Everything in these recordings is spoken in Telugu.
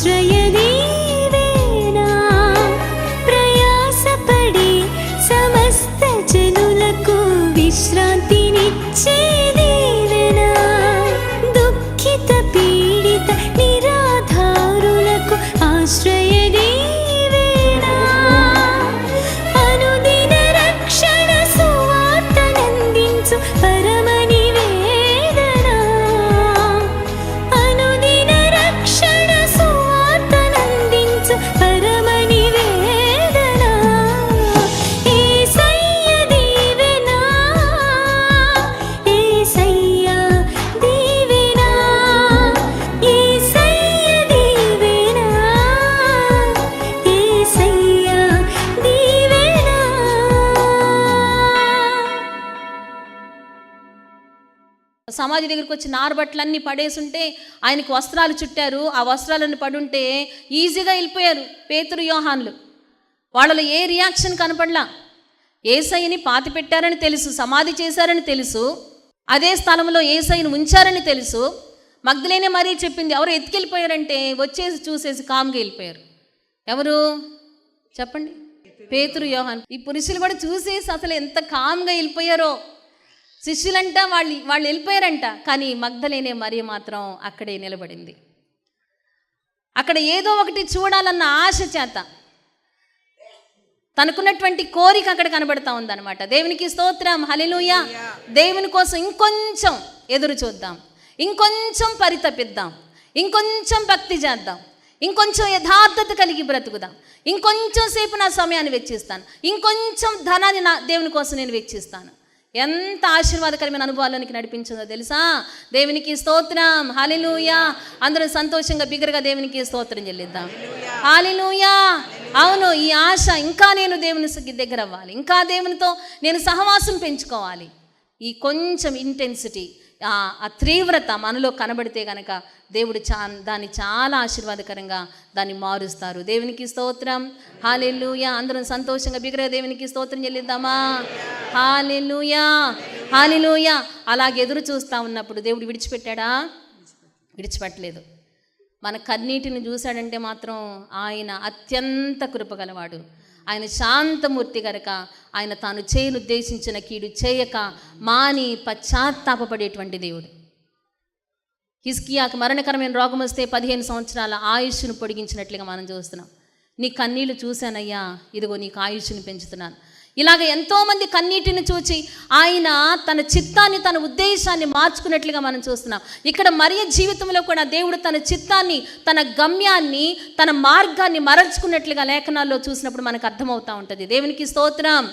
ఆశ్రయదీవేనా ప్రయాసపడి సమస్త జనులకు విశ్రాంతినిచ్చే దీవెనా దుఃఖిత పీడిత నిరాధారులకు ఆశ్రయదీవేనా అనుదిన రక్షణ సువార్తనందించు పరమ నివేదనా అనుదిన రక్షణ సువార్తనందించు పరమ నివేదనా యేసయ్య దీవెనా యేసయ్య దీవెనా యేసయ్య దీవెనా యేసయ్య దీవెనా. సమాధి దగ్గరికి వచ్చి నారబట్టలన్నీ పడేసుంటే ఆయనకు వస్త్రాలు చుట్టారు. ఆ వస్త్రాలను పడుంటే ఈజీగా వెళ్ళిపోయారు పేతురు యోహాన్లు. వాళ్ళలో ఏ రియాక్షన్ కనపడలా. యేసయ్యని పాతి పెట్టారని తెలుసు, సమాధి చేశారని తెలుసు, అదే స్థలంలో యేసయ్యని ఉంచారని తెలుసు. మగ్దలేనే మరీ చెప్పింది, ఎవరు ఎత్తుకెళ్ళిపోయారంటే వచ్చేసి చూసేసి కామ్గా వెళ్ళిపోయారు. ఎవరు చెప్పండి? పేతురు యోహాన్. ఈ పురుషులు కూడా చూసేసి అసలు ఎంత కామ్గా వెళ్ళిపోయారో. శిష్యులంట వాళ్ళు వెళ్ళిపోయారంట, కానీ మగ్దలేనే మరి మాత్రం అక్కడే నిలబడింది. అక్కడ ఏదో ఒకటి చూడాలన్న ఆశ చేత తనకున్నటువంటి కోరిక అక్కడ కనబడతా ఉందన్నమాట. దేవునికి స్తోత్రం, హల్లెలూయా. దేవుని కోసం ఇంకొంచెం ఎదురు చూద్దాం, ఇంకొంచెం పరితపిద్దాం, ఇంకొంచెం భక్తి చేద్దాం, ఇంకొంచెం యథార్థత కలిగి బ్రతుకుదాం, ఇంకొంచెం సేపు నా సమయాన్ని వెచ్చిస్తాను, ఇంకొంచెం ధనాన్ని నా దేవుని కోసం నేను వెచ్చిస్తాను. ఎంత ఆశీర్వాదకరమైన అనుభవాల్లోనికి నడిపించిందో తెలుసా? దేవునికి స్తోత్రం, హల్లెలూయా. అందరం సంతోషంగా బిగ్గరగా దేవునికి స్తోత్రం చెల్లిద్దాం. హల్లెలూయా. అవును, ఈ ఆశ ఇంకా నేను దేవుని దగ్గర అవ్వాలి, ఇంకా దేవునితో నేను సహవాసం పెంచుకోవాలి. ఈ కొంచెం ఇంటెన్సిటీ, ఆ తీవ్రత మనలో కనబడితే కనుక దేవుడు దాన్ని చాలా ఆశీర్వాదకరంగా దాన్ని మారుస్తారు. దేవునికి స్తోత్రం, హల్లెలూయా. అందరం సంతోషంగా బిగ్గరగా దేవునికి స్తోత్రం చెల్లిద్దామా? హల్లెలూయా, హల్లెలూయా. అలాగే ఎదురు చూస్తూ ఉన్నప్పుడు దేవుడు విడిచిపెట్టాడా? విడిచిపెట్టలేదు. మన కన్నీటిని చూశాడంటే మాత్రం ఆయన అత్యంత కృపగలవాడు. ఆయన శాంతమూర్తి గనక ఆయన తాను చేయనుద్దేశించిన కీడు చేయక మాని పశ్చాత్తాపపడేటువంటి దేవుడు. హిజ్కియాకు మరణకరమైన రోగం వస్తే 15 సంవత్సరాల ఆయుష్ను పొడిగించినట్లుగా మనం చూస్తున్నాం. నీ కన్నీళ్లు చూశానయ్యా, ఇదిగో నీకు ఆయుష్ను పెంచుతున్నాను. ఇలాగ ఎంతోమంది కన్నీటిని చూచి ఆయన తన చిత్తాన్ని, తన ఉద్దేశాన్ని మార్చుకున్నట్లుగా మనం చూస్తున్నాం. ఇక్కడ మరియ జీవితంలో కూడా దేవుడు తన చిత్తాన్ని, తన గమ్యాన్ని, తన మార్గాన్ని మరల్చుకున్నట్లుగా లేఖనాల్లో చూసినప్పుడు మనకు అర్థమవుతూ ఉంటుంది. దేవునికి స్తోత్రం.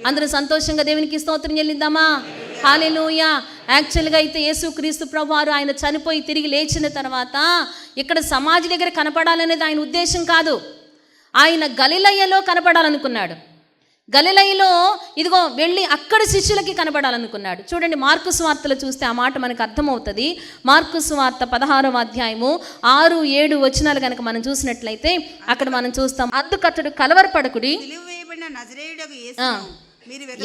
అందరూ సంతోషంగా దేవునికి స్తోత్రం చెల్లిద్దామా? హల్లెలూయా. యాక్చువల్గా అయితే యేసుక్రీస్తు ప్రభువారు ఆయన చనిపోయి తిరిగి లేచిన తర్వాత ఇక్కడ సమాధి దగ్గర కనపడాలనేది ఆయన ఉద్దేశం కాదు. ఆయన గలిలయలో కనపడాలనుకున్నాడు. గలిలయలో ఇదిగో వెళ్ళి అక్కడ శిష్యులకి కనబడాలనుకున్నాడు. చూడండి, మార్కు సువార్తలో చూస్తే ఆ మాట మనకు అర్థమవుతుంది. మార్కు సువార్త 16వ అధ్యాయము 6-7 వచనాలు కనుక మనం చూసినట్లయితే అక్కడ మనం చూస్తాం, అందుకతడు కలవరపడకుడి.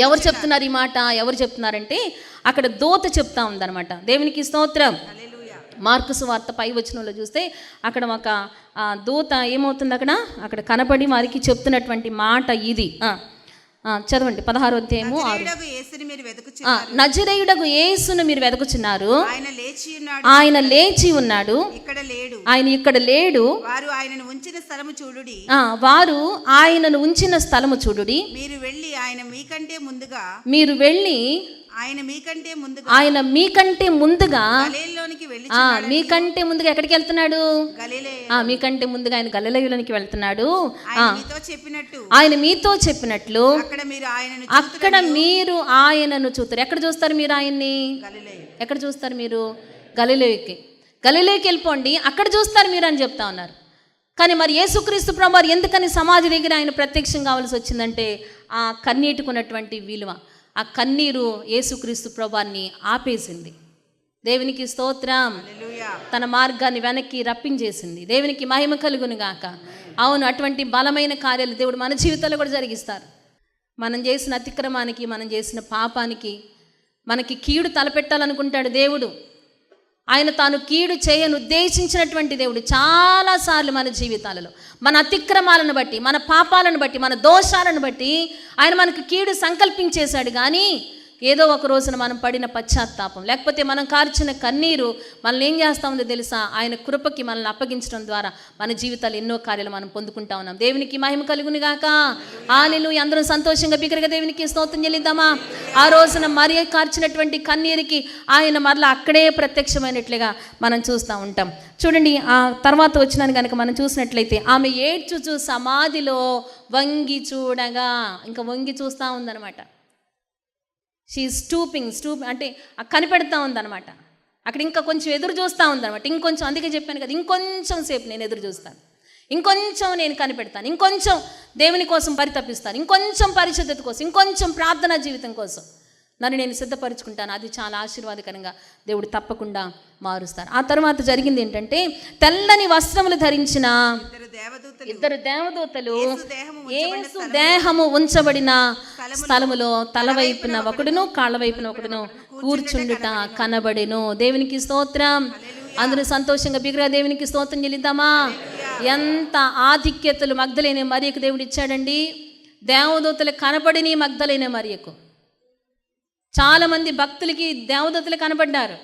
ఎవరు చెప్తున్నారు ఈ మాట? ఎవరు చెప్తున్నారంటే అక్కడ దూత చెప్తా ఉందన్నమాట. దేవునికి స్తోత్రం. మార్కు సువార్త 5వ వచనంలో చూస్తే అక్కడ ఒక దూత ఏమవుతుంది అక్కడ కనపడి వారికి చెప్తున్నటువంటి మాట ఇది. చదవండి 16వ అధ్యాయము 6. నజరేయుడగు యేసును మీరు వెదకుచున్నారు, ఆయన లేచి ఉన్నాడు, ఆయన ఇక్కడ లేడు. వారు ఆయనను ఉంచిన స్థలము చూడుడి. మీరు వెళ్ళి ఆయన మీకంటే ముందుగా ఎక్కడికి వెళ్తున్నాడు? మీకంటే ముందుగా ఆయన గలిలయలోనికి వెళ్తున్నాడు. ఆయన మీతో చెప్పినట్లు అక్కడ మీరు ఆయనను చూస్తారు. ఎక్కడ చూస్తారు మీరు ఆయన్ని? ఎక్కడ చూస్తారు మీరు? గలిలయకి వెళ్ళిపోండి, అక్కడ చూస్తారు మీరు అని చెప్తా ఉన్నారు. కానీ మరి యేసుక్రీస్తు ప్రభువారు ఎందుకని సమాధి దగ్గర ఆయన ప్రత్యక్షం కావాల్సి వచ్చిందంటే ఆ కన్నీటికున్నటువంటి విలువ, ఆ కన్నీరు యేసుక్రీస్తు ప్రభువాన్ని ఆపేసింది. దేవునికి స్తోత్రం. తన మార్గాన్ని వెనక్కి రప్పించేసింది. దేవునికి మహిమ కలుగును గాక. అవును, అటువంటి బలమైన కార్యాలు దేవుడు మన జీవితాల్లో కూడా జరిగిస్తారు. మనం చేసిన అతిక్రమానికి, మనం చేసిన పాపానికి మనకి కీడు తలపెట్టాలనుకుంటాడు దేవుడు. ఆయన తాను కీడు చేయను ఉద్దేశించినటువంటి దేవుడు చాలాసార్లు మన జీవితాలలో మన అతిక్రమాలను బట్టి, మన పాపాలను బట్టి, మన దోషాలను బట్టి ఆయన మనకు కీడు సంకల్పించేశాడు. కానీ ఏదో ఒక రోజున మనం పడిన పశ్చాత్తాపం, లేకపోతే మనం కార్చిన కన్నీరు మనల్ని ఏం చేస్తూ ఉందో తెలుసా? ఆయన కృపకి మనల్ని అప్పగించడం ద్వారా మన జీవితాలు ఎన్నో కార్యాలు మనం పొందుకుంటా ఉన్నాం. దేవునికి మహిమ కలుగును గాక. హల్లెలూయా. అందరం సంతోషంగా బిగ్గరగా దేవునికి స్తోత్రం చెల్లిద్దామా? ఆ రోజున మరియ కార్చినటువంటి కన్నీరుకి ఆయన మరలా అక్కడే ప్రత్యక్షమైనట్లుగా మనం చూస్తూ ఉంటాం. చూడండి, ఆ తర్వాత వచ్చినాను కనుక మనం చూసినట్లయితే ఆమె ఏడ్చుచు సమాధిలో వంగి చూడగా, ఇంకా వంగి చూస్తూ ఉందన్నమాట. షీ స్టూపింగ్ అంటే కనిపెడతా ఉందన్నమాట. అక్కడ ఇంకా కొంచెం ఎదురు చూస్తూ ఉందన్నమాట. ఇంకొంచెం, అందుకే చెప్పాను కదా, ఇంకొంచెం సేపు నేను ఎదురు చూస్తాను, ఇంకొంచెం నేను కనిపెడతాను, ఇంకొంచెం దేవుని కోసం పరితపిస్తాను, ఇంకొంచెం పరిశుద్ధత కోసం, ఇంకొంచెం ప్రార్థనా జీవితం కోసం నన్ను నేను సిద్ధపరుచుకుంటాను. అది చాలా ఆశీర్వాదకరంగా దేవుడు తప్పకుండా మారుస్తారు. ఆ తర్వాత జరిగింది ఏంటంటే, తెల్లని వస్త్రములు ధరించిన ఇద్దరు దేవదూతలు యేసు దేహము ఉంచబడిన స్థలములో తలవైపున ఒకడును కాళ్ళ వైపున ఒకడును కూర్చుండుట కనబడెను. దేవునికి స్తోత్రం. అందరూ సంతోషంగా బిగ్గరగా దేవునికి స్తోత్రం చెల్లిద్దామా? ఎంత ఆధిక్యతలు మగ్దలేని మరియకు దేవుడు ఇచ్చాడండి. దేవదూతలు కనబడిని మగ్దలేని మరియకు. చాలామంది భక్తులకి దేవదూతలు కనబడ్డారు.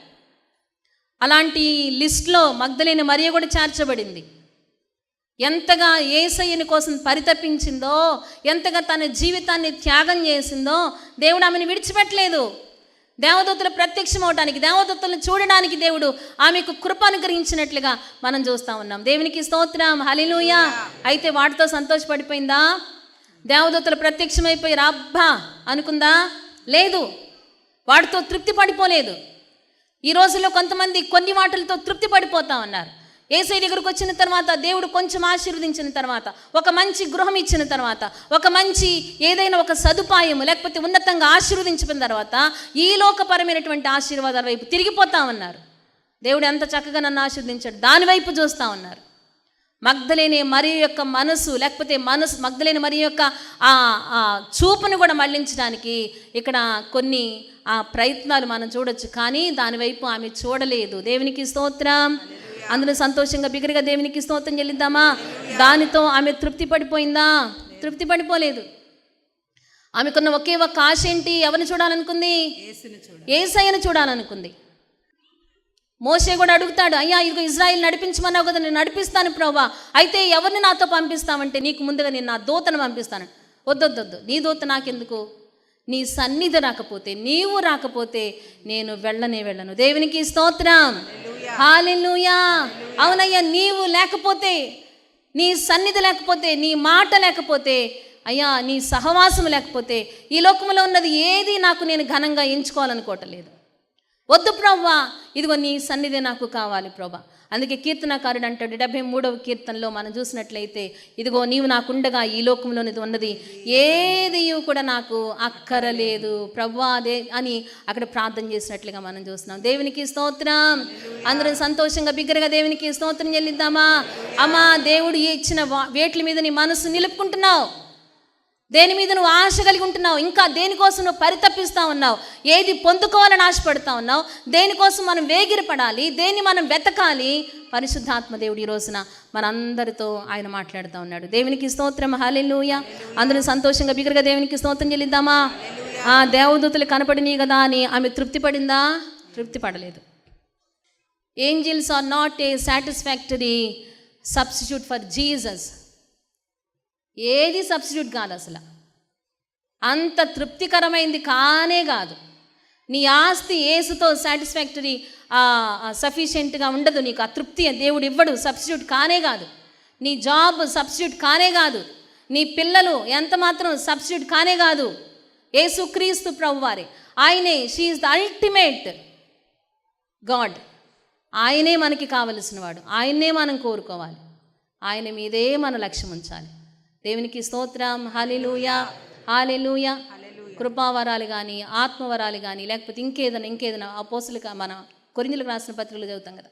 అలాంటి లిస్ట్లో మగ్దలేని మరియ కూడా చేర్చబడింది. ఎంతగా యేసయ్యని కోసం పరితపించిందో, ఎంతగా తన జీవితాన్ని త్యాగం చేసిందో దేవుడు ఆమెను విడిచిపెట్టలేదు. దేవదూతలు ప్రత్యక్షం అవడానికి, దేవదూతలను చూడడానికి దేవుడు ఆమెకు కృప అనుగ్రహించినట్లుగా మనం చూస్తూ ఉన్నాం. దేవునికి స్తోత్రం. హల్లెలూయా. అయితే వాటితో సంతోషపడిపోయిందా? దేవదూతలు ప్రత్యక్షమైపోయి అబ్బా అనుకుందా? లేదు. వాటితో తృప్తి పడిపోలేదు. ఈ రోజుల్లో కొంతమంది కొన్ని వాటిలతో తృప్తి పడిపోతా ఉన్నారు. యేసయ్య దగ్గరకు వచ్చిన తర్వాత, దేవుడు కొంచెం ఆశీర్వదించిన తర్వాత, ఒక మంచి గృహం ఇచ్చిన తర్వాత, ఒక మంచి ఏదైనా ఒక సదుపాయం లేకపోతే ఉన్నతంగా ఆశీర్వదించిన తర్వాత ఈ లోకపరమైనటువంటి ఆశీర్వాదాల వైపు తిరిగిపోతా ఉన్నారు. దేవుడు ఎంత చక్కగా నన్ను ఆశీర్వదించాడు దాని వైపు చూస్తూ ఉన్నారు. మగ్దలేని మరియ యొక్క మనసు, లేకపోతే మగ్దలేని మరియ యొక్క ఆ చూపును కూడా మళ్లించడానికి ఇక్కడ కొన్ని ప్రయత్నాలు మనం చూడొచ్చు. కానీ దానివైపు ఆమె చూడలేదు. దేవునికి స్తోత్రం. అందులో సంతోషంగా బిగ్గరగా దేవునికి స్తోత్రం చెల్లిద్దామా? దానితో ఆమె తృప్తి పడిపోయిందా? తృప్తి పడిపోలేదు. ఆమెకున్న ఒకే ఒక్క ఆశ ఏంటి? ఎవరిని చూడాలనుకుంది? యేసయ్యను చూడాలనుకుంది. మోషే కూడా అడుగుతాడు, అయ్యా ఇదిగో ఇజ్రాయిల్ నడిపించమన్నావు కదా, నేను నడిపిస్తాను ప్రభువా, అయితే ఎవరిని నాతో పంపిస్తామంటే నీకు ముందుగా నేను నా దూతను పంపిస్తాను. వద్దొద్దొద్దు, నీ దూత నాకెందుకు? నీ సన్నిధి రాకపోతే, నీవు రాకపోతే నేను వెళ్ళను. దేవునికి స్తోత్రం. హల్లెలూయా. అవునయ్యా, నీవు లేకపోతే, నీ సన్నిధి లేకపోతే, నీ మాట లేకపోతే, అయ్యా నీ సహవాసం లేకపోతే ఈ లోకంలో ఉన్నది ఏది నాకు నేను ఘనంగా ఎంచుకోవాలనుకోవట్లేదు. వద్దు ప్రభువా, ఇదిగో నీ సన్నిధి నాకు కావాలి ప్రభా. అందుకే కీర్తనకారుడు అంటాడు 73వ కీర్తనలో మనం చూసినట్లయితే, ఇదిగో నీవు నాకుండగా ఈ లోకంలోని ఉన్నది ఏది కూడా నాకు అక్కరలేదు ప్రభువా అదే అని అక్కడ ప్రార్థన చేసినట్లుగా మనం చూస్తున్నాం. దేవునికి స్తోత్రం. అందరూ సంతోషంగా బిగ్గరగా దేవునికి స్తోత్రం చెల్లిద్దామా? అమ్మా, దేవుడు ఇచ్చిన వేట్ల మీద నీ మనసు నిలుపుకుంటున్నావు, దేని మీద నువ్వు ఆశ కలిగి ఉంటున్నావు, ఇంకా దేనికోసం నువ్వు పరితపిస్తూ ఉన్నావు, ఏది పొందుకోవాలని ఆశపడతా ఉన్నావు, దేనికోసం మనం వేగిరపడాలి, దేన్ని మనం వెతకాలి. పరిశుద్ధాత్మ దేవుడు ఈ రోజున మనందరితో ఆయన మాట్లాడుతూ ఉన్నాడు. దేవునికి స్తోత్రం. హల్లెలూయా. అందరూ సంతోషంగా బిగ్గరగా దేవునికి స్తోత్రం చెల్లిద్దామా? దేవదూతలు కనపడినాయి కదా అని ఆమె తృప్తి పడిందా? తృప్తి పడలేదు. Angels are not a satisfactory substitute for Jesus. ఏది సబ్స్టిట్యూట్ కాదు, అసలు అంత తృప్తికరమైంది కానే కాదు. నీ ఆస్తి యేసుతో సాటిస్ఫాక్టరీ సఫిషియెంట్గా ఉండదు. నీకు ఆ తృప్తి దేవుడు ఇవ్వడు, సబ్స్టిట్యూట్ కానే కాదు. నీ జాబ్ సబ్స్టిట్యూట్ కానే కాదు. నీ పిల్లలు ఎంత మాత్రం సబ్స్టిట్యూట్ కానే కాదు. యేసుక్రీస్తు ప్రభువారే, ఆయనే, she is the ultimate God. ఆయనే మనకి కావలసిన వాడు, ఆయన్నే మనం కోరుకోవాలి, ఆయన మీదే మన లక్ష్యం ఉంచాలి. దేవునికి స్తోత్రం. హల్లెలూయా. హల్లెలూయా. కృపావరాలు కానీ, ఆత్మవరాలు కానీ, లేకపోతే ఇంకేదైనా అపోస్తలుగా మన కొరింథీయులకు రాసిన పత్రికలు చదువుతాం కదా,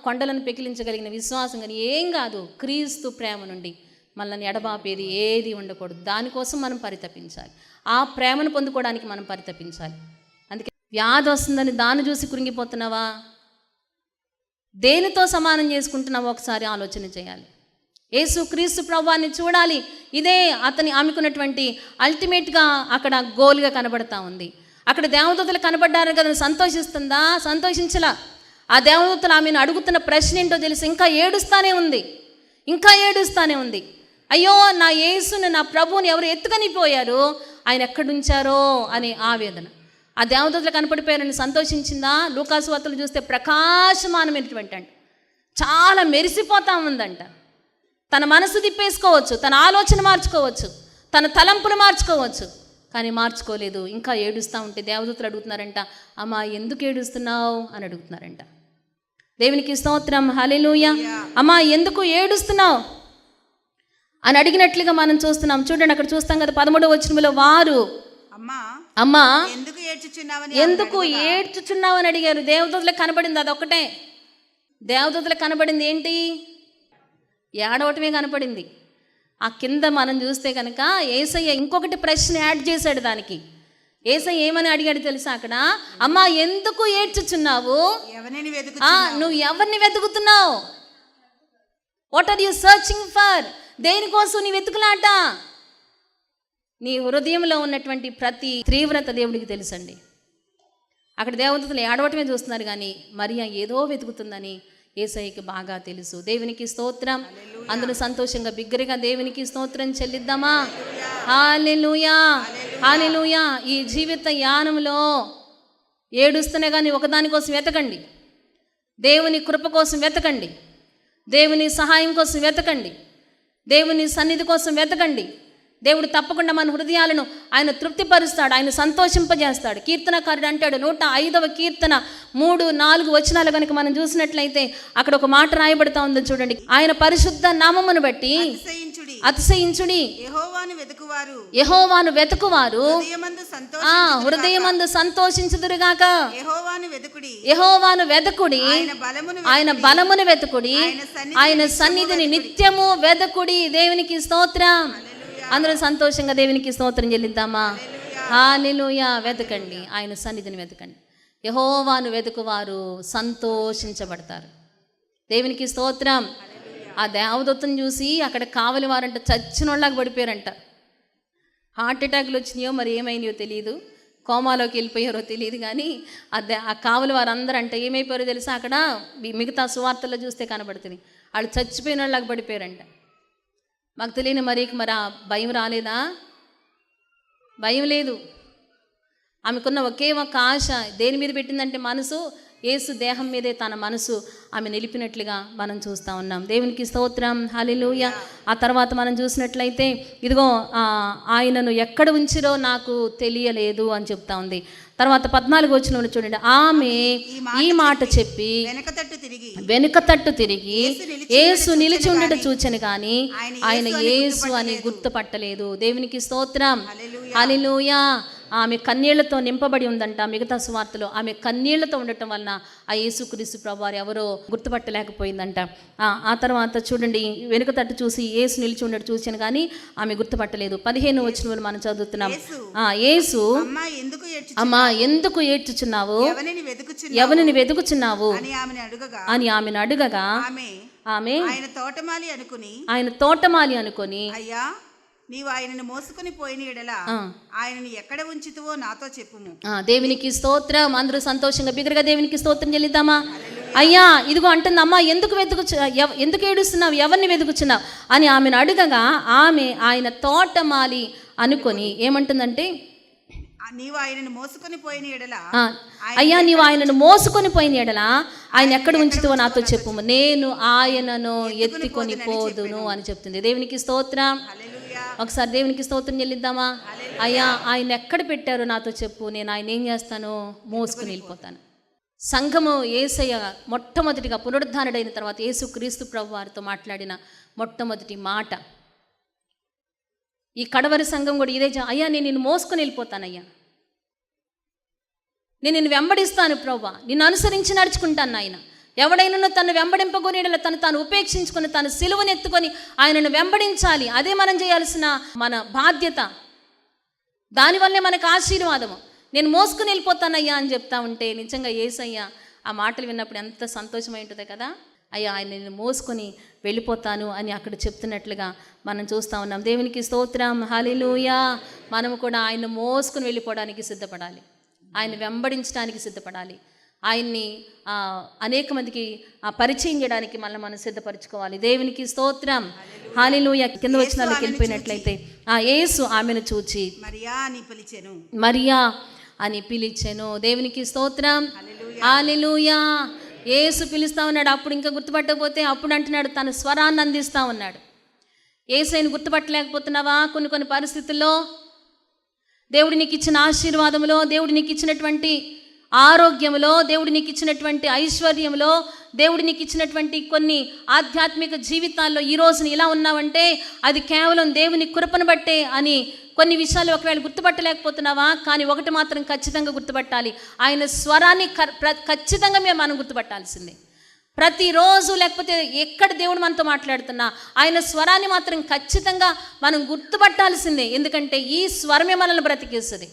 కొండలను పెకిలించగలిగిన విశ్వాసం కానీ ఏం కాదు. క్రీస్తు ప్రేమ నుండి మనల్ని ఎడబాపేది ఏది ఉండకూడదు. దానికోసం మనం పరితపించాలి, ఆ ప్రేమను పొందుకోవడానికి మనం పరితపించాలి. అందుకే వ్యాధి వస్తుందని దాన్ని చూసి కృంగిపోతున్నావా? దేనితో సమానం చేసుకుంటున్నామో ఒకసారి ఆలోచన చేయాలి. యేసు క్రీస్తు ప్రభువాన్ని చూడాలి. ఇదే ఆమెకున్నటువంటి అల్టిమేట్గా అక్కడ గోల్గా కనబడతా ఉంది. అక్కడ దేవదూతలు కనబడ్డారు కదా, సంతోషిస్తుందా? సంతోషించలా. ఆ దేవదూతలు ఆమెను అడుగుతున్న ప్రశ్న ఏంటో తెలిసి ఇంకా ఏడుస్తానే ఉంది. అయ్యో, నా యేసుని, నా ప్రభువుని ఎవరు ఎత్తుకొని పోయారు, ఆయన ఎక్కడుంచారో అనే ఆవేదన. ఆ దేవదూతలు కనపడిపోయారని సంతోషించిందా? లూకాసు వార్తలు చూస్తే ప్రకాశమానమైనటువంటి అంట, చాలా మెరిసిపోతా ఉందంట. తన మనసు తిప్పేసుకోవచ్చు, తన ఆలోచన మార్చుకోవచ్చు, తన తలంపును మార్చుకోవచ్చు, కానీ మార్చుకోలేదు. ఇంకా ఏడుస్తూ ఉంటే దేవదూతలు అడుగుతున్నారంట, అమ్మా ఎందుకు ఏడుస్తున్నావు అని అడుగుతున్నారంట. దేవునికి స్తోత్రం, హల్లెలూయా. అమ్మా ఎందుకు ఏడుస్తున్నావు అని అడిగినట్లుగా మనం చూస్తున్నాం. చూడండి, అక్కడ చూస్తాం కదా 13వ వచనంలో, వారు అమ్మా ఎందుకు ఏడ్చుచున్నావు అని అడిగారు. దేవదూతలకు కనబడింది అదొక్కటే. దేవదూతలకు కనబడింది ఏంటి? ఏడవటమే కనపడింది. ఆ కింద మనం చూస్తే కనుక యేసయ్య ఇంకొకటి ప్రశ్న యాడ్ చేశాడు దానికి. యేసయ్య ఏమని అడిగాడు తెలుసా అక్కడ? అమ్మా ఎందుకు ఏడ్చుచున్నావు? నువ్వు ఎవరిని వెతుకుతున్నావు? What are you searching for? దేనికోసం నీ వెతుకులాట? నీ హృదయంలో ఉన్నటువంటి ప్రతి తీవ్రత దేవుడికి తెలుసండి. అక్కడ దేవదూతలు ఏడవటమే చూస్తున్నారు, కానీ మరియా ఏదో వెతుకుతుందని యేసయ్యకి బాగా తెలుసు. దేవునికి స్తోత్రం. అందులో సంతోషంగా బిగ్గరగా దేవునికి స్తోత్రం చెల్లిద్దామా? హల్లెలూయా, హల్లెలూయా. ఈ జీవిత యానంలో ఏడుస్తూనే కానీ ఒకదానికోసం వెతకండి. దేవుని కృప కోసం వెతకండి, దేవుని సహాయం కోసం వెతకండి, దేవుని సన్నిధి కోసం వెతకండి. దేవుడు తప్పకుండా మన హృదయాలను ఆయన తృప్తిపరుస్తాడు, ఆయన సంతోషింపజేస్తాడు. కీర్తనకారుడు అంటాడు 105వ కీర్తన 3-4 వచనాలు కనుక మనం చూసినట్లయితే అక్కడ ఒక మాట రాయబడతా ఉందో చూడండి. ఆయన పరిశుద్ధ నామమును బట్టి అతిశయించుడి, యెహోవాను వెతుకువారు హృదయమందు సంతోషించుదురుగాక. యెహోవాను వెతుకుడి, ఆయన బలమును వెతుకుడి, ఆయన సన్నిధిని నిత్యము వెతుకుడి. దేవునికి స్తోత్రం. అందరూ సంతోషంగా దేవునికి స్తోత్రం చెల్లిద్దామా? హల్లెలూయా. వెతకండి, ఆయన సన్నిధిని వెతకండి. యెహోవాను వెతుకువారు సంతోషించబడతారు. దేవునికి స్తోత్రం. ఆ దేవదూతను చూసి అక్కడ కావలి వారంట చచ్చిన వాళ్ళకి పడిపోయారంట. హార్ట్ అటాక్లు వచ్చినాయో మరి ఏమైనాయో తెలియదు, కోమాలోకి వెళ్ళిపోయారో తెలియదు, కానీ ఆ కావలి వారందరూ అంటే ఏమైపోయారో తెలుసా? అక్కడ మిగతా సువార్తల్లో చూస్తే కనబడుతుంది, వాళ్ళు చచ్చిపోయిన వాళ్ళకి పడిపోయారంట. మాకు తెలియని మరీకి మరి ఆ భయం రాలేదా? భయం లేదు. ఆమెకున్న ఒకే ఒక ఆశ దేని మీద పెట్టిందంటే మనసు, యేసు దేహం మీదే తన మనసు ఆమె నిలిపినట్లుగా మనం చూస్తూ ఉన్నాం. దేవునికి స్తోత్రం, హల్లెలూయా. ఆ తర్వాత మనం చూసినట్లయితే ఇదిగో ఆయనను ఎక్కడ ఉంచిరో నాకు తెలియలేదు అని చెప్తా ఉంది. తర్వాత 14 వచనంలో చూడండి, ఆమె ఈ మాట చెప్పి వెనుక తిరిగి యేసు నిలిచి ఉండట చూచెను, కానీ ఆయన యేసు అని గుర్తుపట్టలేదు. దేవునికి స్తోత్రం, హల్లెలూయా. ఆమె కన్నీళ్లతో నింపబడి ఉందంట. మిగతా సువార్తలో ఆమె కన్నీళ్లతో ఉండటం వలన ఆ యేసుక్రీస్తు ప్రభువారు ఎవరో గుర్తుపట్టలేకపోయిందంట. ఆ తర్వాత చూడండి, వెనుక తట్టు చూసి యేసు నిలిచి ఉండటం చూసాను, కానీ ఆమె గుర్తుపట్టలేదు. 15 వచనంలో మనం చదువుతున్నాం, యేసు అమ్మా ఎందుకు ఏడ్చుచున్నావు, ఎవరిని వెతుకుచున్నావు అని ఆమెను అడుగగా ఆమె ఆయన తోటమాలి అనుకొని నీవు ఆయనను మోసుకొని పోయిన ఎడల ఆయనను ఎక్కడ ఉంచితువో నాతో చెప్పుము. దేవునికి స్తోత్రం. అందరూ సంతోషంగా బిగ్గరగా దేవునికి స్తోత్రం చెల్లిద్దామా? అయ్యా ఇదిగో అంటుంది, అమ్మా ఎందుకు ఏడుస్తున్నావు, ఎవరిని వెతుకుచున్నావు అని ఆమెను అడగగా ఆమె ఆయన తోటమాలి అనుకొని ఏమంటుందంటే, నీవు ఆయనను మోసుకొని పోయిన ఎడల అయ్యా నీవు ఆయనను మోసుకొని పోయిన ఎడల ఆయన ఎక్కడ ఉంచుతావో నాతో చెప్పుము, నేను ఆయనను ఎత్తుకొని పోదును అని చెప్తుంది. దేవునికి స్తోత్రం. ఒకసారి దేవునికి స్తోత్రం చెల్లిద్దామా? అయ్యా ఆయన ఎక్కడ పెట్టారో నాతో చెప్పు, నేను ఆయన ఏం చేస్తాను, మోసుకుని వెళ్ళిపోతాను. సంఘము యేసయ్య మొట్టమొదటిగా పునరుద్ధానుడైన తర్వాత యేసుక్రీస్తు ప్రభు వారితో మాట్లాడిన మొట్టమొదటి మాట. ఈ కడవరి సంఘం కూడా ఇదే, అయ్యా నేను నిన్ను మోసుకొని వెళ్ళిపోతానయ్యా, నేను నిన్ను వెంబడిస్తాను ప్రభువా, నిన్ను అనుసరించి నడుచుకుంటాను ఆయన. ఎవడైనా తను వెంబడింపగోనేలా తాను ఉపేక్షించుకొని తను సిలువను ఎత్తుకొని ఆయనను వెంబడించాలి. అదే మనం చేయాల్సిన మన బాధ్యత. దానివల్లే మనకు ఆశీర్వాదము. నేను మోసుకుని వెళ్ళిపోతానయ్యా అని చెప్తా ఉంటే నిజంగా యేసయ్య ఆ మాటలు విన్నప్పుడు ఎంత సంతోషమై ఉంటుందో కదా. అయ్యా ఆయన నేను మోసుకొని వెళ్ళిపోతాను అని అక్కడ చెప్తున్నట్లుగా మనం చూస్తూ ఉన్నాం. దేవునికి స్తోత్రం, హల్లెలూయా. మనము కూడా ఆయన మోసుకొని వెళ్ళిపోవడానికి సిద్ధపడాలి, ఆయన వెంబడించడానికి సిద్ధపడాలి, ఆయన్ని అనేక మందికి పరిచయం చేయడానికి మనం సిద్ధపరచుకోవాలి. దేవునికి స్తోత్రం, హల్లెలూయా. కింద వచనాలకు వెళ్ళిపోయినట్లయితే యేసు ఆమెను చూచి మరియా అని పిలిచెను. దేవునికి స్తోత్రం, హల్లెలూయా. యేసు పిలుస్తా ఉన్నాడు. అప్పుడు ఇంకా గుర్తుపట్టకపోతే అప్పుడు అంటున్నాడు, తన స్వరాన్ని అందిస్తూ ఉన్నాడు. యేసుని గుర్తుపట్టలేకపోతున్నావా? కొన్ని పరిస్థితుల్లో దేవుడు నీకు ఇచ్చిన ఆశీర్వాదంలో, దేవుడు నీకు ఇచ్చినటువంటి ఆరోగ్యంలో, దేవుడు నీకు ఇచ్చినటువంటి ఐశ్వర్యంలో, దేవుడు నీకు ఇచ్చినటువంటి కొన్ని ఆధ్యాత్మిక జీవితాల్లో ఈరోజు ఇలా ఉన్నావంటే అది కేవలం దేవుని కృపను బట్టే అని కొన్ని విషయాలు ఒకవేళ గుర్తుపట్టలేకపోతున్నావా? కానీ ఒకటి మాత్రం ఖచ్చితంగా గుర్తుపట్టాలి, ఆయన స్వరాన్ని ఖచ్చితంగా మనం గుర్తుపట్టాల్సిందే. ప్రతిరోజు లేకపోతే ఎక్కడ దేవుడు మనతో మాట్లాడుతున్నా ఆయన స్వరాన్ని మాత్రం ఖచ్చితంగా మనం గుర్తుపట్టాల్సిందే. ఎందుకంటే ఈ స్వరమే మనల్ని బ్రతికిస్తుంది,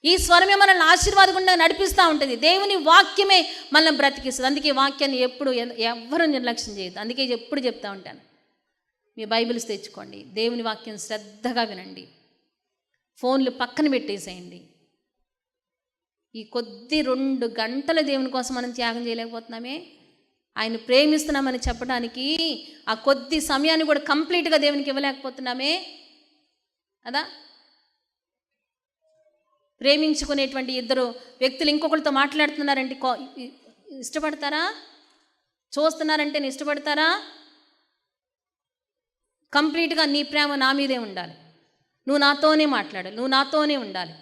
ఈ స్వరమే మనల్ని ఆశీర్వాదకుండా నడిపిస్తూ ఉంటుంది. దేవుని వాక్యమే మనల్ని బ్రతికిస్తుంది. అందుకే వాక్యాన్ని ఎప్పుడు ఎవ్వరూ నిర్లక్ష్యం చేయొద్దు. అందుకే ఎప్పుడు చెప్తూ ఉంటాను, మీ బైబిల్స్ తెచ్చుకోండి, దేవుని వాక్యం శ్రద్ధగా వినండి, ఫోన్లు పక్కన పెట్టేసేయండి. ఈ కొద్ది 2 గంటల దేవుని కోసం మనం త్యాగం చేయలేకపోతున్నామే. ఆయన ప్రేమిస్తున్నామని చెప్పడానికి ఆ కొద్ది సమయాన్ని కూడా కంప్లీట్గా దేవునికి ఇవ్వలేకపోతున్నామే కదా. ప్రేమించుకునేటువంటి 2 వ్యక్తులు ఇంకొకరితో మాట్లాడుతున్నారంటే ఇష్టపడతారా? చూస్తున్నారంటే ఇష్టపడతారా? కంప్లీట్గా నీ ప్రేమ నా మీదే ఉండాలి, నువ్వు నాతోనే మాట్లాడాలి, నువ్వు నాతోనే ఉండాలి.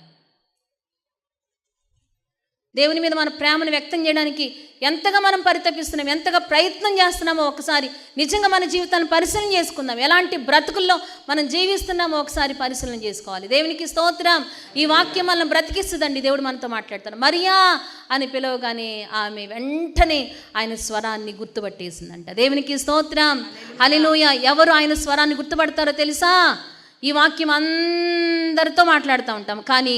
దేవుని మీద మన ప్రేమను వ్యక్తం చేయడానికి ఎంతగా మనం పరితపిస్తున్నాం, ఎంతగా ప్రయత్నం చేస్తున్నామో ఒకసారి నిజంగా మన జీవితాన్ని పరిశీలన చేసుకుందాం. ఎలాంటి బ్రతుకుల్లో మనం జీవిస్తున్నామో ఒకసారి పరిశీలన చేసుకోవాలి. దేవునికి స్తోత్రం. ఈ వాక్యం మనల్ని బ్రతికిస్తుందండి. దేవుడు మనతో మాట్లాడతాడు. మరియా అని పిలవగానే ఆమె వెంటనే ఆయన స్వరాన్ని గుర్తుపట్టేసిందంట. దేవునికి స్తోత్రం, హల్లెలూయా. ఎవరు ఆయన స్వరాన్ని గుర్తుపడతారో తెలుసా? ఈ వాక్యం అందరితో మాట్లాడుతూ ఉంటాం, కానీ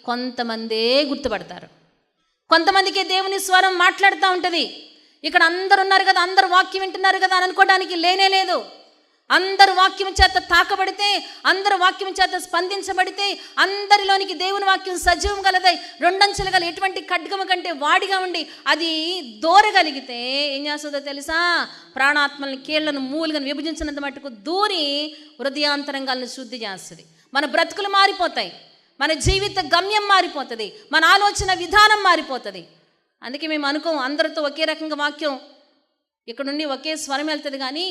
కొంతమందే గుర్తుపడతారు. కొంతమందికి దేవుని స్వరం మాట్లాడుతూ ఉంటుంది. ఇక్కడ అందరు ఉన్నారు కదా, అందరు వాక్యం వింటున్నారు కదా అని అనుకోవడానికి లేనే లేదు. అందరు వాక్యం చేత తాకబడితే, అందరు వాక్యం చేత స్పందించబడితే, అందరిలోనికి దేవుని వాక్యం సజీవం గలదై 2 అంచెలు గల ఎటువంటి ఖడ్గము కంటే వాడిగా ఉండి అది దూరగలిగితే ఏం చేస్తుందో తెలుసా? ప్రాణాత్మల్ని, కీళ్లను, మూలులను విభజించినంత మట్టుకు దూరి హృదయాంతరంగాలను శుద్ధి చేస్తుంది. మన బ్రతుకులు మారిపోతాయి, మన జీవిత గమ్యం మారిపోతుంది, మన ఆలోచన విధానం మారిపోతుంది. అందుకే మేము అనుకోం అందరితో ఒకే రకంగా వాక్యం ఇక్కడ నుండి ఒకే స్వరం వెళ్తుంది, కానీ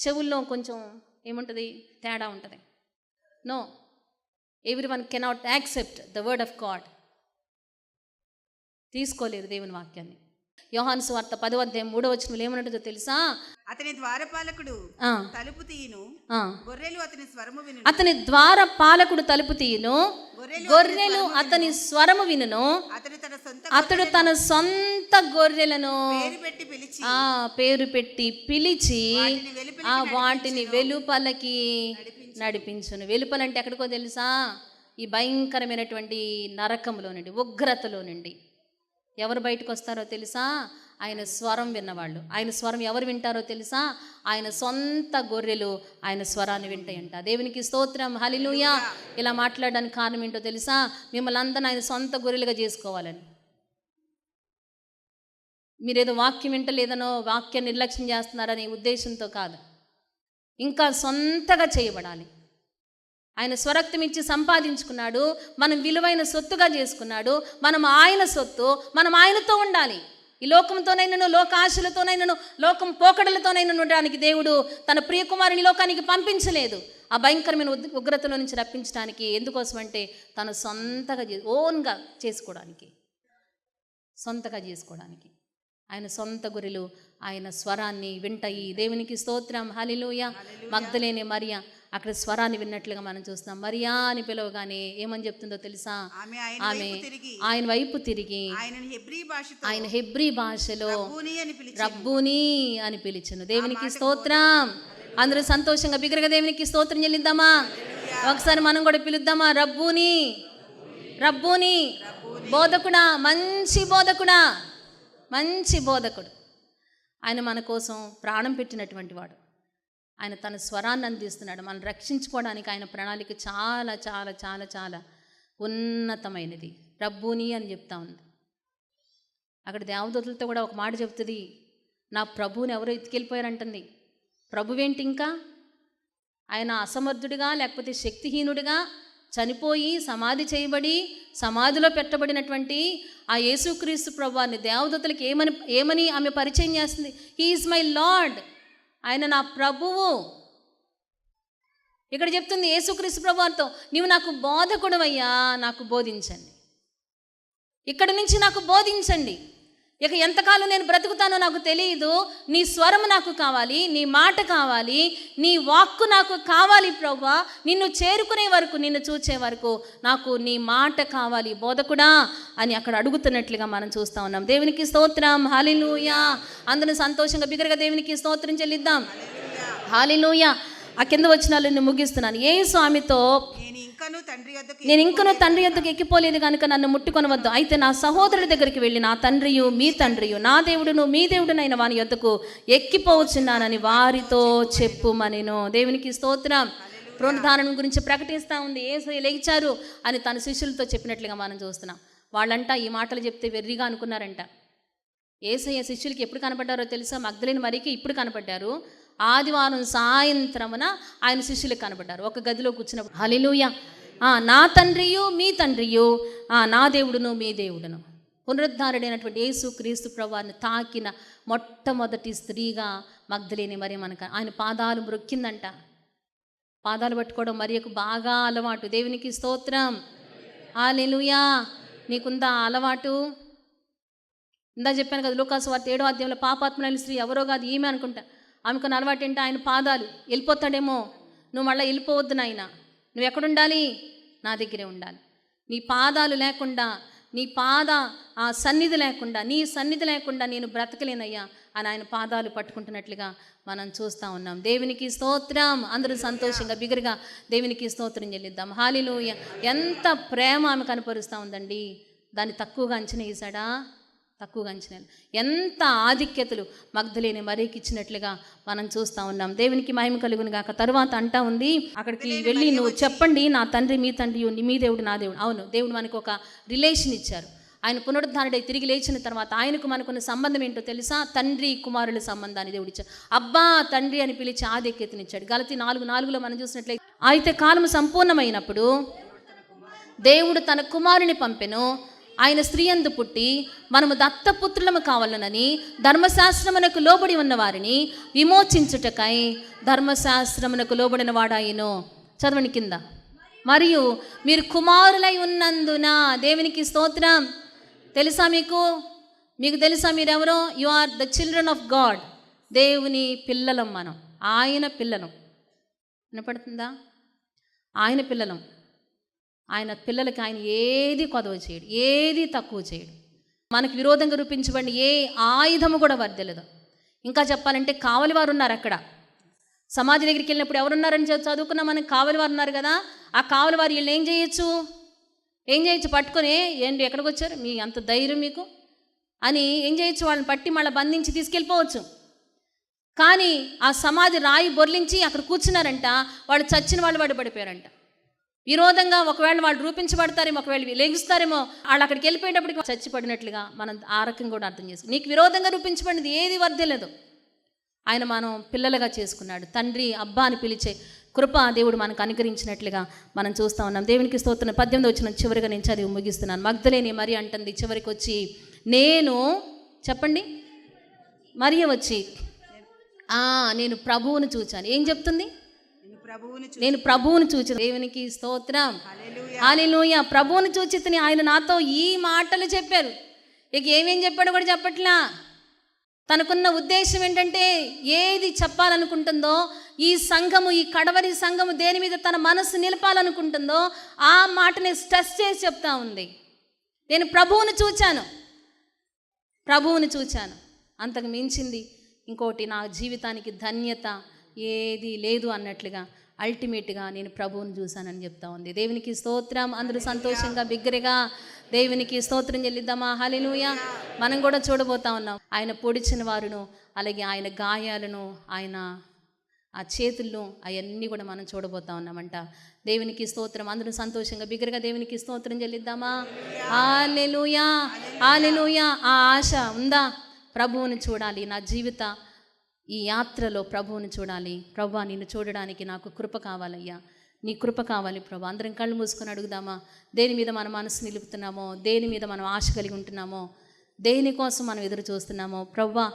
చెవుల్లో కొంచెం ఏముంటుంది, తేడా ఉంటుంది. No, everyone cannot accept the word of God. తీసుకోలేరు దేవుని వాక్యాన్ని. యోహాను సువార్త 10:3 ఏమన్నదో తెలుసా? అతని ద్వారపాలకుడు తలుపు తీయును, గొర్రెలు అతని స్వరము వినును. అతని ద్వారపాలకుడు తలుపు తీయును, గొర్రెలు అతని స్వరము వినును. అతడు తన సొంత గొర్రెలను పేరు పెట్టి పిలిచి వాటిని వెలుపలకి నడిపించును. వెలుపలంటే ఎక్కడికో తెలుసా? ఈ భయంకరమైనటువంటి నరకంలో నుండి, ఉగ్రతలో నుండి ఎవరు బయటకు వస్తారో తెలుసా? ఆయన స్వరం విన్నవాళ్ళు. ఆయన స్వరం ఎవరు వింటారో తెలుసా? ఆయన సొంత గొర్రెలు ఆయన స్వరాన్ని వింటాయంట. దేవునికి స్తోత్రం, హల్లెలూయా. ఇలా మాట్లాడడానికి కారణం ఏంటో తెలుసా? మిమ్మల్ని అందరిని ఆయన సొంత గొర్రెలుగా చేసుకోవాలని. మీరేదో వాక్యం వింటలేదనో, వాక్యం నిర్లక్ష్యం చేస్తున్నారనే ఉద్దేశంతో కాదు, ఇంకా సొంతగా చేయబడాలి. ఆయన స్వరక్తం ఇచ్చి సంపాదించుకున్నాడు, మనం విలువైన సొత్తుగా చేసుకున్నాడు. మనం ఆయన సొత్తు, మనం ఆయనతో ఉండాలి. ఈ లోకంతోనైనను, లోక ఆశలతోనైనను, లోకం పోకడలతోనైనా ఉండడానికి దేవుడు తన ప్రియకుమారుని లోకానికి పంపించలేదు. ఆ భయంకరమైన ఉగ్రతలో నుంచి రప్పించడానికి. ఎందుకోసం అంటే తను సొంతగా ఓన్గా చేసుకోవడానికి, సొంతగా చేసుకోవడానికి. ఆయన సొంత గొర్రెలు ఆయన స్వరాన్ని వింటాయి. దేవునికి స్తోత్రం, హల్లెలూయా. మగ్దలేనే మరియా అక్కడ స్వరాన్ని విన్నట్లుగా మనం చూస్తున్నాం. మరియా అని పిలవగానే ఏమని చెప్తుందో తెలుసా? ఆమె ఆయన వైపు తిరిగి ఆయన హెబ్రీ భాషలో రబ్బూని అని పిలిచెను. దేవునికి స్తోత్రం. అందరూ సంతోషంగా బిగ్గరగా దేవునికి స్తోత్రం చెల్లిద్దామా? ఒకసారి మనం కూడా పిలుద్దామా? రబ్బూని, రబ్బూని, బోధకుడా, మంచి బోధకుడా, మంచి బోధకుడు. ఆయన మన కోసం ప్రాణం పెట్టినటువంటి వాడు. ఆయన తన స్వరాన్ని అందిస్తున్నాడు. మనం రక్షించుకోవడానికి ఆయన ప్రణాళిక చాలా చాలా చాలా చాలా ఉన్నతమైనది. రబ్బూని అని చెప్తా ఉంది. అక్కడ దేవదూతలతో కూడా ఒక మాట చెప్తుంది, నా ప్రభువుని ఎవరో ఎత్తుకెళ్ళిపోయారంటుంది. ప్రభువేంటి ఇంకా? ఆయన అసమర్థుడిగా లేకపోతే శక్తిహీనుడిగా చనిపోయి సమాధి చేయబడి సమాధిలో పెట్టబడినటువంటి ఆ యేసుక్రీస్తు ప్రభువాన్ని దేవదూతలకు ఏమని ఆమె పరిచయం చేస్తుంది? హీ ఈజ్ మై లార్డ్, ఆయన నా ప్రభువు. ఇక్కడ చెప్తుంది యేసుక్రీస్తు ప్రభువారితో, నీవు నాకు బోధకుడవయ్యా, నాకు బోధించండి, ఇక్కడి నుంచి నాకు బోధించండి. ఇక ఎంతకాలం నేను బ్రతుకుతానో నాకు తెలియదు, నీ స్వరం నాకు కావాలి, నీ మాట కావాలి, నీ వాక్కు నాకు కావాలి ప్రభువా. నిన్ను చేరుకునే వరకు, నిన్ను చూచే వరకు నాకు నీ మాట కావాలి బోధకుడా అని అక్కడ అడుగుతున్నట్లుగా మనం చూస్తూ ఉన్నాం. దేవునికి స్తోత్రం, హల్లెలూయా. అందరూ సంతోషంగా బిగ్గరగా దేవునికి స్తోత్రం చెల్లిద్దాం. హల్లెలూయా. ఆ కింద వచనాలను ముగిస్తున్నాను. యేసు ఆమెతో, నేను ఇంకనూ తండ్రి యొద్దకు ఎక్కిపోలేదు కనుక నన్ను ముట్టుకొనవద్దు. అయితే నా సహోదరుడి దగ్గరికి వెళ్ళి నా తండ్రియు మీ తండ్రియు నా దేవుడును మీ దేవుడునైన వాని యొద్దకు ఎక్కిపోవచ్చున్నానని వారితో చెప్పుమనెను. దేవునికి స్తోత్రం. పునరుద్ధానం గురించి ప్రకటిస్తూ ఉంది. యేసయ్య లేచారు అని తన శిష్యులతో చెప్పినట్లుగా మనం చూస్తున్నాం. వాళ్ళంట ఈ మాటలు చెప్తే వెర్రిగా అనుకున్నారంట. యేసయ్య శిష్యులకి ఎప్పుడు కనపడ్డారో తెలుసా? మగ్దలేని మరికి ఇప్పుడు కనపడ్డారు. ఆదివారం సాయంత్రమున ఆయన శిష్యులకు కనపడ్డారు. ఒక గదిలో కూర్చున్నప్పుడు హల్లెలూయా, నా తండ్రియు మీ తండ్రియు నా దేవుడును మీ దేవుడును. పునరుద్ధారుడైనటువంటి యేసు క్రీస్తు ప్రభువారిని తాకిన మొట్టమొదటి స్త్రీగా మగ్దలేని మరి మనకు ఆయన పాదాలు మ్రొక్కిందంట. పాదాలు పట్టుకోవడం మరియకు బాగా అలవాటు. దేవునికి స్తోత్రం, హల్లెలూయా. నీకుందా అలవాటు? ఇందా చెప్పాను కదా, లూకాసు వార్త 7వ అధ్యాయంలో పాపాత్ములైన స్త్రీ ఎవరో కాదు ఈమె అనుకుంటా. ఆమెకున్న అలవాటు ఏంటో ఆయన పాదాలు. వెళ్ళిపోతాడేమో, నువ్వు మళ్ళీ వెళ్ళిపోవద్దు నాయన, నువ్వు ఎక్కడుండాలి? నా దగ్గరే ఉండాలి. నీ పాదాలు లేకుండా, నీ సన్నిధి లేకుండా, నీ సన్నిధి లేకుండా నేను బ్రతకలేనయ్యా అని ఆయన పాదాలు పట్టుకుంటున్నట్లుగా మనం చూస్తూ ఉన్నాం. దేవునికి స్తోత్రం. అందరూ సంతోషంగా బిగ్గరగా దేవునికి స్తోత్రం చెల్లిద్దాం. హల్లెలూయా. ఎంత ప్రేమ ఆమె కనపరుస్తూ ఉందండి. దాన్ని తక్కువగా అంచనా వేశాడా? తక్కువగా అంచనా. ఎంత ఆధిక్యతలు మగ్దలేని మరీకి ఇచ్చినట్లుగా మనం చూస్తూ ఉన్నాం. దేవునికి మహిమ కలుగును గాక. తరువాత అంటా ఉంది, అక్కడికి వెళ్ళి నువ్వు చెప్పండి, నా తండ్రి మీ తండ్రి, మీ దేవుడు నా దేవుడు. అవును, దేవుడు మనకు ఒక రిలేషన్ ఇచ్చారు. ఆయన పునరుద్ధారుడై తిరిగి లేచిన తర్వాత ఆయనకు మనకున్న సంబంధం ఏంటో తెలుసా? తండ్రి కుమారుల సంబంధాన్ని దేవుడు ఇచ్చాడు. అబ్బా తండ్రి అని పిలిచి ఆధిక్యతనిచ్చాడు. గలతీ 4:4 మనం చూసినట్లయితే, అయితే కాలం సంపూర్ణమైనప్పుడు దేవుడు తన కుమారుని పంపెను, ఆయన స్త్రీ యందు పుట్టి మనము దత్తపుత్రులము కావాలనని ధర్మశాస్త్రమునకు లోబడి ఉన్న వారిని విమోచించుటకై ధర్మశాస్త్రమునకు లోబడిన వాడాయను. చదవండి కింద. మరియు మీరు కుమారులై ఉన్నందున. దేవునికి స్తోత్రం. తెలుసా మీకు తెలుసా మీరెవరో? You are the children of God. దేవుని పిల్లలం మనం, ఆయన పిల్లలం. వినపడుతుందా? ఆయన పిల్లలం. ఆయన పిల్లలకి ఆయన ఏది కొదవ చేయడు, ఏది తక్కువ చేయడు. మనకు విరోధంగా రూపించబడిన ఏ ఆయుధము కూడా వర్దెలదు. ఇంకా చెప్పాలంటే కావలి వారు ఉన్నారు అక్కడ. సమాధి దగ్గరికి వెళ్ళినప్పుడు ఎవరున్నారని చదువుకున్నా, మనకు కావలి వారు ఉన్నారు కదా. ఆ కావలి వారు వీళ్ళు ఏం చేయొచ్చు? పట్టుకొని, ఏంటి ఎక్కడికి వచ్చారు, మీ అంత ధైర్యం మీకు అని ఏం చేయొచ్చు? వాళ్ళని పట్టి మళ్ళీ బంధించి తీసుకెళ్ళిపోవచ్చు. కానీ ఆ సమాధి రాయి బొర్లించి అక్కడ కూర్చున్నారంట. వాళ్ళు చచ్చిన వాళ్ళు పడిపోయారంట. విరోధంగా ఒకవేళ వాళ్ళు రూపించబడతారేమో, ఒకవేళ లేగిస్తారేమో, వాళ్ళు అక్కడికి వెళ్ళిపోయేటప్పటికి చచ్చిపడినట్లుగా మనం ఆ రకంగా కూడా అర్థం చేసుకో. నీకు విరోధంగా రూపించబడినది ఏది వర్ధలేదు. ఆయన మనం పిల్లలుగా చేసుకున్నాడు. తండ్రి అబ్బా అని పిలిచే కృప దేవుడు మనకు అనుగ్రహించినట్లుగా మనం చూస్తూ ఉన్నాం. దేవునికి స్తోత్రం. 18వ వచనం చివరిగా నేను చదివి ముగిస్తున్నాను. మగ్దలేని మరి అంటుంది చివరికి వచ్చి, నేను చెప్పండి, మరియ వచ్చి నేను ప్రభువును చూచాను. ఏం చెప్తుంది? నేను ప్రభువును చూచి. దేవునికి స్తోత్రం, హల్లెలూయా. ప్రభువును చూచితిని. ఆయన నాతో ఈ మాటలు చెప్పారు. ఇక ఏమేం చెప్పాడో కూడా చెప్పట్లా. తనకున్న ఉద్దేశం ఏంటంటే, ఏది చెప్పాలనుకుంటుందో ఈ సంఘము, ఈ కడవరి సంఘము దేని మీద తన మనసు నిలపాలనుకుంటుందో ఆ మాటని స్ట్రెస్ చేసి చెప్తా ఉంది. నేను ప్రభువును చూచాను. అంతకు మించింది ఇంకోటి నా జీవితానికి ధన్యత ఏది లేదు అన్నట్లుగా అల్టిమేట్గా నేను ప్రభువుని చూశానని చెప్తా ఉంది. దేవునికి స్తోత్రం. అందరూ సంతోషంగా బిగ్గరగా దేవునికి స్తోత్రం చెల్లిద్దామా? హల్లెలూయా. మనం కూడా చూడబోతా ఉన్నాం ఆయన పొడిచిన వారును, అలాగే ఆయన గాయాలను, ఆయన ఆ చేతులను, అవన్నీ కూడా మనం చూడబోతా ఉన్నామంట. దేవునికి స్తోత్రం. అందరూ సంతోషంగా బిగ్గరగా దేవునికి స్తోత్రం చెల్లిద్దామా? హల్లెలూయా, హల్లెలూయా. ఆ ఆశ ఉందా? ప్రభువుని చూడాలి, నా జీవిత ఈ యాత్రలో ప్రభువుని చూడాలి. ప్రభువా, నిన్ను చూడడానికి నాకు కృప కావాలయ్యా, నీ కృప కావాలి ప్రభు. అందరం కళ్ళు మూసుకొని అడుగుదామా? దేని మీద మన మనసు నిలుపుతున్నామో, దేని మీద మనం ఆశ కలిగి ఉంటున్నామో, దేనికోసం మనం ఎదురు చూస్తున్నామో, ప్రభువా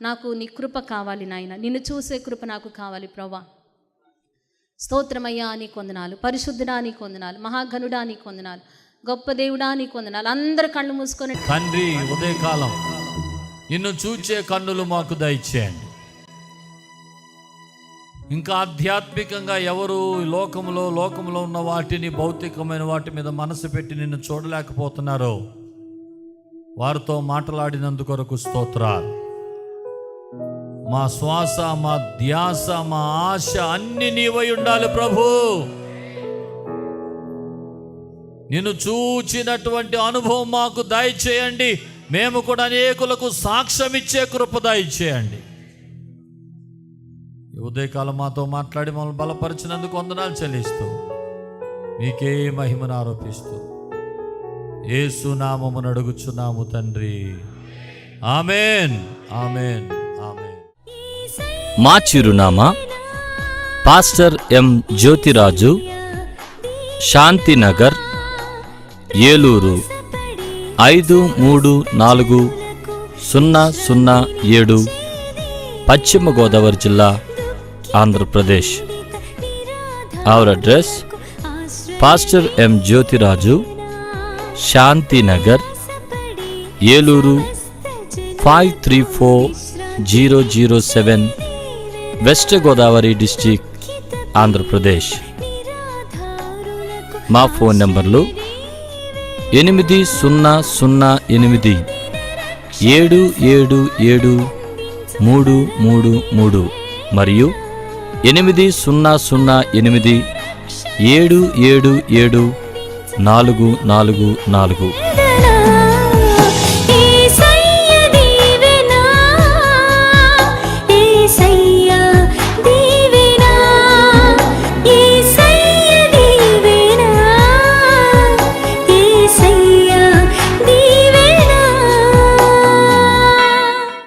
నాకు నీ కృప కావాలి నాయన, నిన్ను చూసే కృప నాకు కావాలి ప్రభువా. స్తోత్రమయ్యా, నీ కొందనాలు. పరిశుద్ధుడా, నీ కొందనాలు. మహాఘనుడా, నీ కొందనాలు. గొప్ప దేవుడా, నీ కొందనాలు. అందరు కళ్ళు మూసుకొని తండ్రి, ఉదయకాలం నిన్ను చూచే కన్నులు మాకు దయచేయండి. ఇంకా ఆధ్యాత్మికంగా ఎవరు లోకంలో ఉన్న వాటిని, భౌతికమైన వాటి మీద మనసు పెట్టి నిన్ను చూడలేకపోతున్నారో వారితో మాట్లాడినందుకొరకు స్తోత్రాలు. మా శ్వాస, మా ధ్యాస, మా ఆశ అన్ని నీవై ఉండాలి ప్రభు. నిన్ను చూచినటువంటి అనుభవం మాకు దయచేయండి. మేము కూడా అనేకులకు సాక్ష్యం ఇచ్చే కృప దయచేయండి. ఉదయకాలం మాతో మాట్లాడి మమ్మల్ని బలపరిచినందుకు వందనాలు చెల్లిస్తూ మీకే మహిమను ఆరోపిస్తూ యేసు నామమున అడుగుచున్నాము తండ్రి. ఆమేన్, ఆమేన్, ఆమేన్. మా చిరునామా పాస్టర్ ఎం జ్యోతిరాజు, శాంతినగర్, ఏలూరు 534007, పశ్చిమ గోదావరి జిల్లా, Andhra Pradesh. Our address pastor M Jyothiraju, Shantinagar, Eluru 534007, west Godavari district, Andhra Pradesh. మా ఫోన్ నంబర్లు 8007773333 మరియు 800877774444.